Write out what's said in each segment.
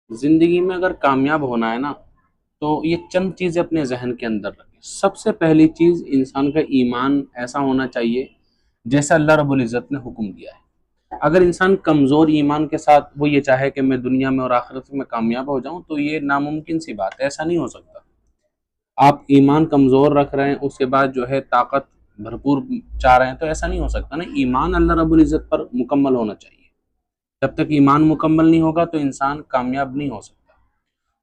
जिंदगी में अगर कामयाब होना है ना, तो ये चंद चीजें अपने जहन के अंदर रखें। सबसे पहली चीज, इंसान का ईमान ऐसा होना चाहिए जैसा अल्लाह रब्बुल इज्जत ने हुक्म दिया है। अगर इंसान कमजोर ईमान के साथ वो ये चाहे कि मैं दुनिया में और आखिरत में कामयाब हो जाऊं, तो ये नामुमकिन सी बात है, ऐसा नहीं हो सकता। आप ईमान कमजोर रख रहे हैं, उसके बाद जो है ताकत भरपूर चाह रहे हैं, तो ऐसा नहीं हो सकता ना। ईमान अल्लाह रब्बुल इज्जत पर मुकम्मल होना चाहिए। जब तक ईमान मुकम्मल नहीं होगा तो इंसान कामयाब नहीं हो सकता।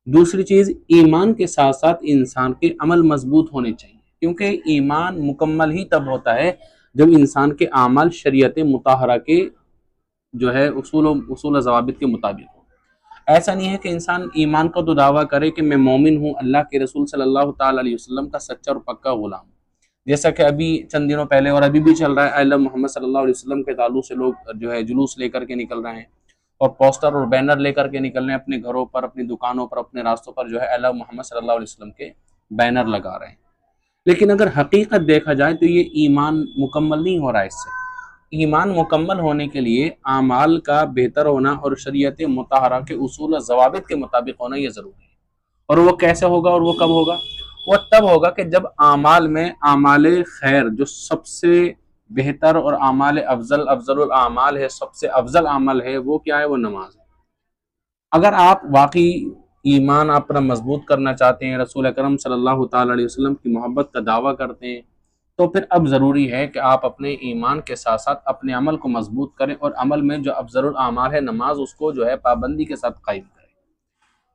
दूसरी चीज, ईमान के साथ साथ इंसान के अमल मजबूत होने चाहिए, क्योंकि ईमान मुकम्मल ही तब होता है जब इंसान के अमाल शरीयत मुताहरा के जो है उसूल ज़वाबित के मुताबिक हो। ऐसा नहीं है कि इंसान ईमान का तो दावा करे कि मैं मोमिन हूँ, अल्लाह के रसूल सल्लल्लाहु ताला अलैहि वसल्लम का सच्चा और पक्का गुलाम हूँ। जैसा कि अभी चंद दिनों पहले और अभी भी चल रहा है, अल्लाह मोहम्मद सल्लल्लाहु अलैहि वसल्लम के ताल्लुक से लोग जो है जुलूस लेकर के निकल रहे हैं और पोस्टर और बैनर लेकर के निकल रहे हैं, अपने घरों पर, अपनी दुकानों पर, अपने रास्तों पर जो है अल्लाह मोहम्मद सल्लल्लाहु अलैहि वसल्लम के बैनर लगा रहे हैं। लेकिन अगर हकीकत देखा जाए तो ये ईमान मुकम्मल नहीं हो रहा है। इससे ईमान मुकम्मल होने के लिए आमाल का बेहतर होना और शरीयत मुताहरा के उसूल और ज़वाबित के मुताबिक होना ये ज़रूरी है। और वो कैसे होगा और वो कब होगा? वो तब होगा कि जब आमाल में आमाल खैर जो सबसे बेहतर और आमाल अफजल अफजल आमाल है, सबसे अफजल अमल है, वो क्या है? वो नमाज है। अगर आप वाकई ईमान अपना मजबूत करना चाहते हैं, रसूल अकरम सल्लल्लाहु ताला अलैहि वसल्लम की मोहब्बत का दावा करते हैं, तो फिर अब ज़रूरी है कि आप अपने ईमान के साथ साथ अपने अमल को मजबूत करें और अमल में जो अफजल आमाल है नमाज, उसको जो है पाबंदी के साथ कायम करें।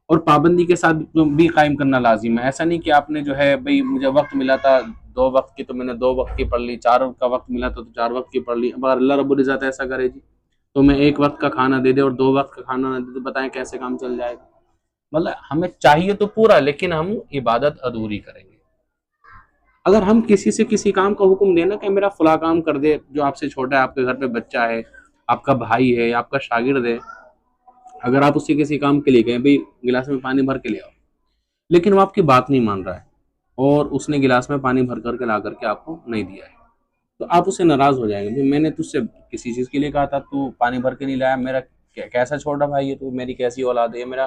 और पाबंदी के साथ भी कायम करना लाजिम है। ऐसा नहीं कि आपने जो है भाई मुझे वक्त मिला था 2 वक्त की, तो मैंने 2 वक्त की पढ़ ली, 4 का वक्त मिला था तो 4 वक्त की पढ़ ली। अब अगर अल्लाह रब्बुल इज़्ज़त ऐसा करे जी, तो मैं 1 वक्त का खाना दे दे और 2 वक्त का खाना ना दे, तो बताएं कैसे काम चल जाएगा? मतलब हमें चाहिए तो पूरा, लेकिन हम इबादत अधूरी करेंगे। अगर हम किसी से किसी काम का हुक्म देना कि मेरा फला काम कर दे, जो आपसे छोटा है, आपके घर पे बच्चा है, आपका भाई है, आपका शागिर्द है, अगर आप उससे किसी काम के लिए गए, भाई गिलास में पानी भर के ले आओ, लेकिन वो आपकी बात नहीं मान रहा है और उसने गिलास में पानी भर करके ला करके आपको नहीं दिया है, तो आप उससे नाराज हो जाएंगे। भाई मैंने तुझसे किसी चीज के लिए कहा था, तू पानी भर के नहीं लाया, मेरा कैसा छोटा भाई है तू, मेरी कैसी औलाद है, मेरा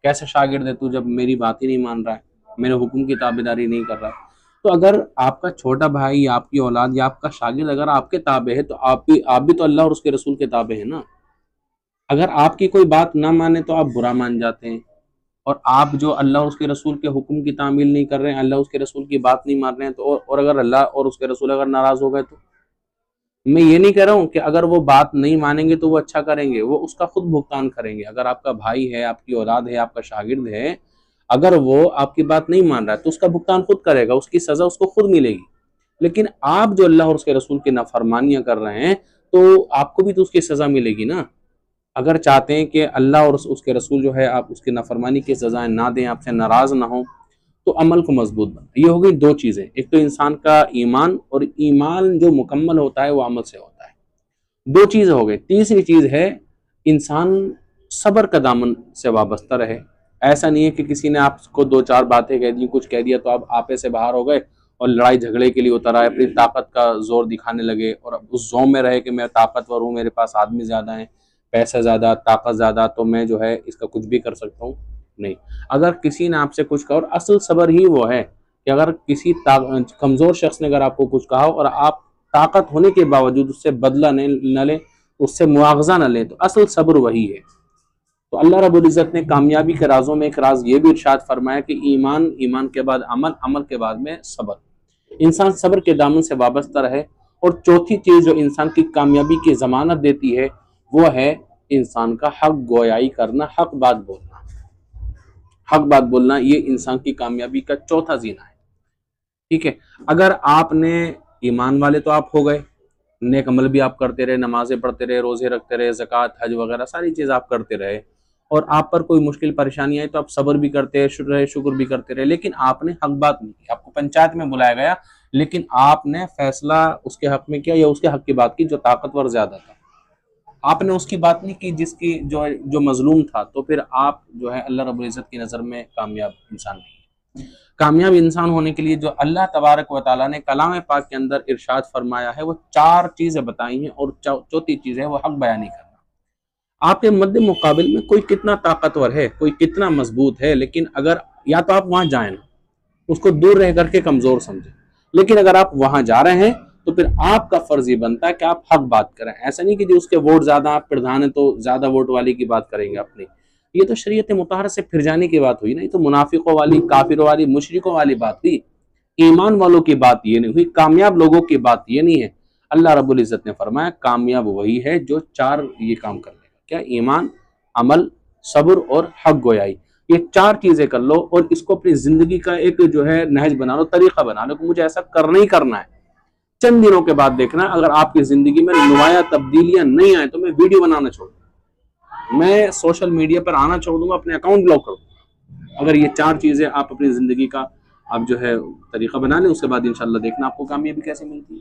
कैसा शागिर्द है तू, जब मेरी बात ही नहीं मान रहा है, मेरे हुक्म की ताबेदारी नहीं कर रहा है। तो अगर आपका छोटा भाई या आपकी औलाद या आपका शागिर्द अगर आपके ताबे है, तो आप भी तो अल्लाह और उसके रसूल के ताबे हैं ना। अगर आपकी कोई बात ना माने तो आप बुरा मान जाते हैं, और आप जो अल्लाह और उसके रसूल के हुक्म की तामील नहीं कर रहे हैं, अल्लाह उसके रसूल की बात नहीं मान रहे हैं, तो और अगर अल्लाह और उसके रसूल अगर नाराज हो गए, तो मैं ये नहीं कह रहा हूँ कि अगर वो बात नहीं मानेंगे तो वो अच्छा करेंगे, वो उसका खुद भुगतान करेंगे। अगर आपका भाई है, आपकी औलाद है, आपका शागिर्द है, अगर वो आपकी बात नहीं मान रहा है तो उसका भुगतान खुद करेगा, उसकी सजा उसको खुद मिलेगी। लेकिन आप जो अल्लाह और उसके रसूल की नाफरमानियां कर रहे हैं, तो आपको भी तो उसकी सजा मिलेगी ना। अगर चाहते हैं कि अल्लाह और उसके रसूल जो है आप उसकी नाफरमानी की सजाएं ना दें, आपसे नाराज ना हो, तो अमल को मजबूत बनाए। ये हो गई 2 चीज़ें, एक तो इंसान का ईमान, और ईमान जो मुकम्मल होता है वो अमल से होता है। 2 चीज़ हो गई। तीसरी चीज़ है, इंसान सब्र का दामन से वाबस्ता रहे। ऐसा नहीं है कि किसी ने आपको 2-4 बातें कह दी, कुछ कह दिया तो आप आपे से बाहर हो गए और लड़ाई झगड़े के लिए उतर आए, अपनी ताकत का जोर दिखाने लगे और अब उस जोम में रहे कि मैं ताकतवर हूँ, मेरे पास आदमी ज़्यादा हैं, पैसा ज़्यादा, ताकत ज़्यादा, तो मैं जो है इसका कुछ भी कर सकता हूँ। नहीं, अगर किसी ने आपसे कुछ कहा, और असल सब्र ही वो है कि अगर किसी कमज़ोर शख्स ने अगर आपको कुछ कहा और आप ताकत होने के बावजूद उससे बदला न लें, उससे मुआवजा न लें, तो असल सब्र वही है। तो अल्लाह रब्बुल इज़्ज़त ने कामयाबी के राजों में एक राज ये भी इरशाद फरमाया कि ईमान, ईमान के बाद अमल, अमल के बाद में सब्र। इंसान सब्र के दामन से वाबस्ता रहे। और चौथी चीज़ जो इंसान की कामयाबी की ज़मानत देती है, वो है इंसान का हक गोयाई करना, हक बात बोलना। हक बात बोलना ये इंसान की कामयाबी का चौथा जीना है। ठीक है, अगर आपने ईमान वाले तो आप हो गए, नेक अमल भी आप करते रहे, नमाजें पढ़ते रहे, रोजे रखते रहे, ज़कात, हज वगैरह सारी चीज़ आप करते रहे, और आप पर कोई मुश्किल परेशानी आई तो आप सब्र भी करते रहे, शुक्र भी करते रहे, लेकिन आपने हक बात नहीं की। आपको पंचायत में बुलाया गया, लेकिन आपने फैसला उसके हक में किया या उसके हक की बात की जो ताकतवर ज्यादा था, आपने उसकी बात नहीं की जिसकी जो जो मजलूम था, तो फिर आप जो है अल्लाह रब्बुल इज़्ज़त की नज़र में कामयाब इंसान नहीं। कामयाब इंसान होने के लिए जो अल्लाह तबारक व तआला ने कलाम पाक के अंदर इरशाद फरमाया है, वो 4 चीज़ें बताई हैं, और चौथी चीज़ है वो हक बयानी करना। आपके मद्दे मुकाबिल में कोई कितना ताकतवर है, कोई कितना मजबूत है, लेकिन अगर या तो आप वहां जाए ना, उसको दूर रह करके कमजोर समझे, लेकिन अगर आप वहां जा रहे हैं तो फिर आपका फर्ज ये बनता है कि आप हक बात करें। ऐसा नहीं कि जो उसके वोट ज्यादा, आप प्रधान है तो ज्यादा वोट वाले की बात करेंगे अपनी। ये तो शरीयत मुताहरा से फिर जाने की बात हुई ना, ये तो मुनाफिकों वाली, काफिरों वाली, मुशरिकों वाली बात हुई। ईमान वालों की बात ये नहीं हुई, कामयाब लोगों की बात ये नहीं है। अल्लाह रब्बुल इज्जत ने फरमाया कामयाब वही है जो चार ये काम कर लेगा, क्या? ईमान, अमल, सब्र और हक गोयाई। ये चार चीजें कर लो और इसको अपनी जिंदगी का एक जो है नहज बना लो, तरीका बना लो कि मुझे ऐसा करना ही करना है। चंद दिनों के बाद देखना, अगर आपकी जिंदगी में नुमाया तब्दीलियां नहीं आए तो मैं वीडियो बनाना छोड़ दूंगा, मैं सोशल मीडिया पर आना छोड़ दूंगा, अपने अकाउंट ब्लॉक कर दूंगा। अगर ये चार चीजें आप अपनी जिंदगी का आप जो है तरीका बना लें, उसके बाद इंशाल्लाह देखना आपको कामयाबी कैसे मिलती है।